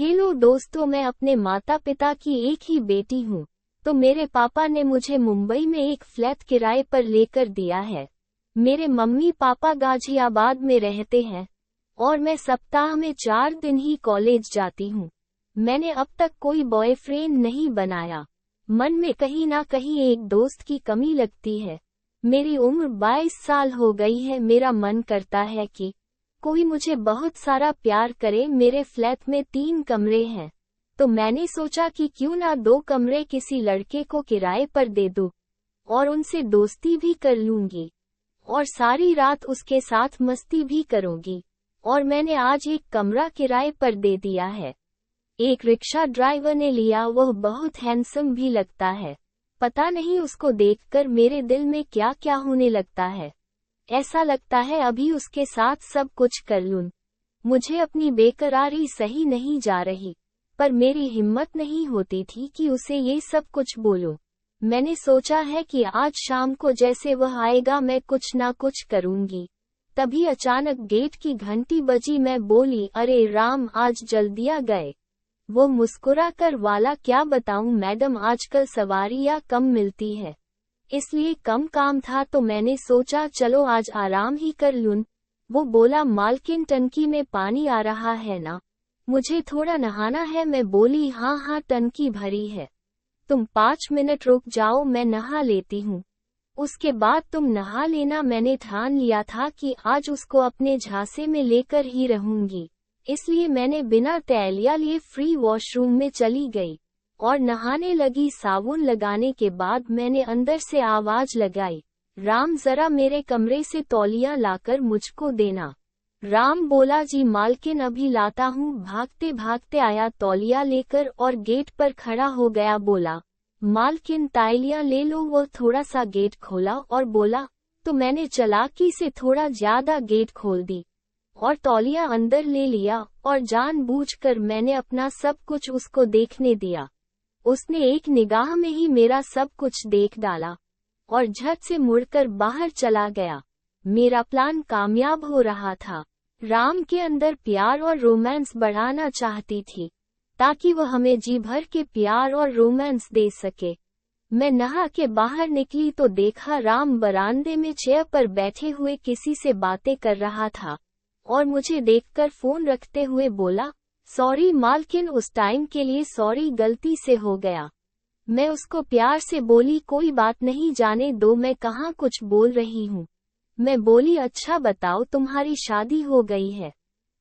Hello दोस्तों, मैं अपने माता पिता की एक ही बेटी हूँ। तो मेरे पापा ने मुझे मुंबई में एक फ्लैट किराए पर लेकर दिया है। मेरे मम्मी पापा गाजियाबाद में रहते हैं और मैं सप्ताह में 4 दिन ही कॉलेज जाती हूँ। मैंने अब तक कोई बॉयफ्रेंड नहीं बनाया। मन में कहीं ना कहीं एक दोस्त की कमी लगती है। मेरी उम्र 22 साल हो गई है। मेरा मन करता है कि कोई मुझे बहुत सारा प्यार करे। मेरे फ्लैट में 3 कमरे हैं, तो मैंने सोचा कि क्यों ना 2 कमरे किसी लड़के को किराए पर दे दूं और उनसे दोस्ती भी कर लूंगी और सारी रात उसके साथ मस्ती भी करूंगी। और मैंने आज एक कमरा किराए पर दे दिया है। एक रिक्शा ड्राइवर ने लिया। वह बहुत हैंडसम भी लगता है। पता नहीं उसको देखकर मेरे दिल में क्या क्या होने लगता है। ऐसा लगता है अभी उसके साथ सब कुछ कर लूं। मुझे अपनी बेकरारी सही नहीं जा रही, पर मेरी हिम्मत नहीं होती थी कि उसे ये सब कुछ बोलूं। मैंने सोचा है कि आज शाम को जैसे वह आएगा मैं कुछ ना कुछ करूंगी। तभी अचानक गेट की घंटी बजी। मैं बोली, अरे राम, आज जल्दी आ गए। वो मुस्कुरा कर, वाला क्या बताऊं मैडम, आजकल सवारियां कम मिलती है, इसलिए कम काम था तो मैंने सोचा चलो आज आराम ही कर लूं। वो बोला, मालकिन टंकी में पानी आ रहा है ना, मुझे थोड़ा नहाना है। मैं बोली, हाँ हाँ टंकी भरी है, तुम 5 मिनट रुक जाओ, मैं नहा लेती हूँ, उसके बाद तुम नहा लेना। मैंने ठान लिया था कि आज उसको अपने झांसे में लेकर ही रहूंगी, इसलिए मैंने बिना तैलिया लिए फ्री वॉशरूम में चली गई और नहाने लगी। साबुन लगाने के बाद मैंने अंदर से आवाज लगाई, राम जरा मेरे कमरे से तौलिया लाकर मुझको देना। राम बोला, जी मालकिन अभी लाता हूँ। भागते भागते आया तौलिया लेकर और गेट पर खड़ा हो गया। बोला, मालकिन तौलिया ले लो। वो थोड़ा सा गेट खोला और बोला, तो मैंने चालाकी से थोड़ा ज्यादा गेट खोल दी और तौलिया अंदर ले लिया और जानबूझकर मैंने अपना सब कुछ उसको देखने दिया। उसने एक निगाह में ही मेरा सब कुछ देख डाला और झट से मुड़कर बाहर चला गया। मेरा प्लान कामयाब हो रहा था। राम के अंदर प्यार और रोमांस बढ़ाना चाहती थी ताकि वह हमें जी भर के प्यार और रोमांस दे सके। मैं नहा के बाहर निकली तो देखा राम बरामदे में चेयर पर बैठे हुए किसी से बातें कर रहा था और मुझे देखकर फोन रखते हुए बोला, सॉरी मालकिन, उस टाइम के लिए सॉरी, गलती से हो गया। मैं उसको प्यार से बोली, कोई बात नहीं, जाने दो, मैं कहाँ कुछ बोल रही हूँ। मैं बोली, अच्छा बताओ तुम्हारी शादी हो गई है?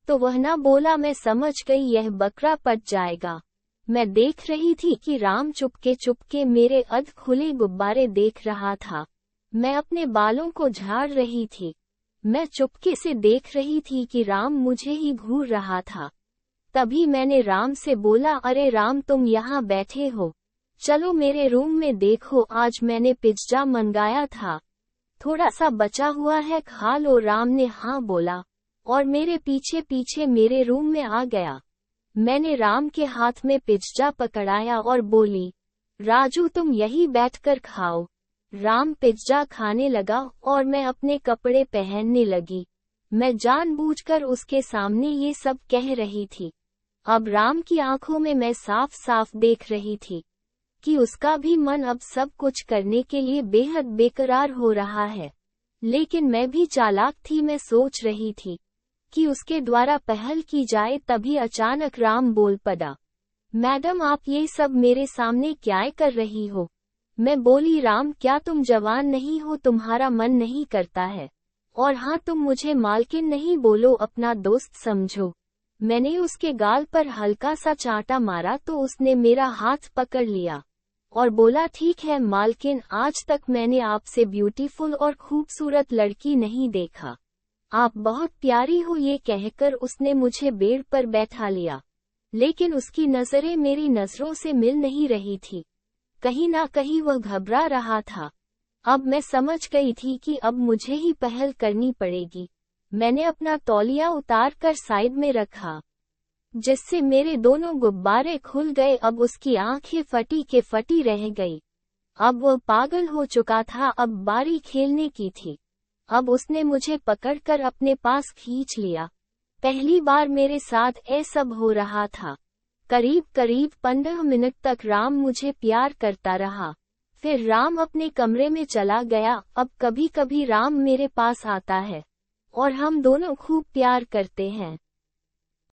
तो वह ना बोला। मैं समझ गई यह बकरा पट जाएगा। मैं देख रही थी कि राम चुपके चुपके मेरे अध खुले गुब्बारे देख रहा था। मैं अपने बालों को झाड़ रही थी। मैं चुपके से देख रही थी कि राम मुझे ही घूर रहा था। तभी मैंने राम से बोला, अरे राम, तुम यहाँ बैठे हो, चलो मेरे रूम में देखो, आज मैंने पिज्जा मंगाया था, थोड़ा सा बचा हुआ है, खा लो। राम ने हाँ बोला और मेरे पीछे पीछे मेरे रूम में आ गया। मैंने राम के हाथ में पिज्जा पकड़ाया और बोली, राजू तुम यही बैठकर खाओ। राम पिज्जा खाने लगा और मैं अपने कपड़े पहनने लगी। मैं जानबूझकर उसके सामने ये सब कह रही थी। अब राम की आंखों में मैं साफ साफ देख रही थी कि उसका भी मन अब सब कुछ करने के लिए बेहद बेकरार हो रहा है। लेकिन मैं भी चालाक थी। मैं सोच रही थी कि उसके द्वारा पहल की जाए। तभी अचानक राम बोल पड़ा, मैडम आप ये सब मेरे सामने क्या कर रही हो? मैं बोली, राम क्या तुम जवान नहीं हो, तुम्हारा मन नहीं करता है? और हाँ, तुम मुझे मालकिन नहीं बोलो, अपना दोस्त समझो। मैंने उसके गाल पर हल्का सा चांटा मारा तो उसने मेरा हाथ पकड़ लिया और बोला, ठीक है मालकिन, आज तक मैंने आपसे ब्यूटीफुल और खूबसूरत लड़की नहीं देखा, आप बहुत प्यारी हो। ये कहकर उसने मुझे बेड पर बैठा लिया, लेकिन उसकी नजरें मेरी नजरों से मिल नहीं रही थी। कहीं ना कहीं वह घबरा रहा था। अब मैं समझ गई थी कि अब मुझे ही पहल करनी पड़ेगी। मैंने अपना तौलिया उतार कर साइड में रखा, जिससे मेरे दोनों गुब्बारे खुल गए। अब उसकी आंखें फटी के फटी रह गई। अब वह पागल हो चुका था। अब बारी खेलने की थी। अब उसने मुझे पकड़कर अपने पास खींच लिया। पहली बार मेरे साथ ये सब हो रहा था। करीब करीब 15 मिनट तक राम मुझे प्यार करता रहा। फिर राम अपने कमरे में चला गया। अब कभी कभी राम मेरे पास आता है और हम दोनों खूब प्यार करते हैं।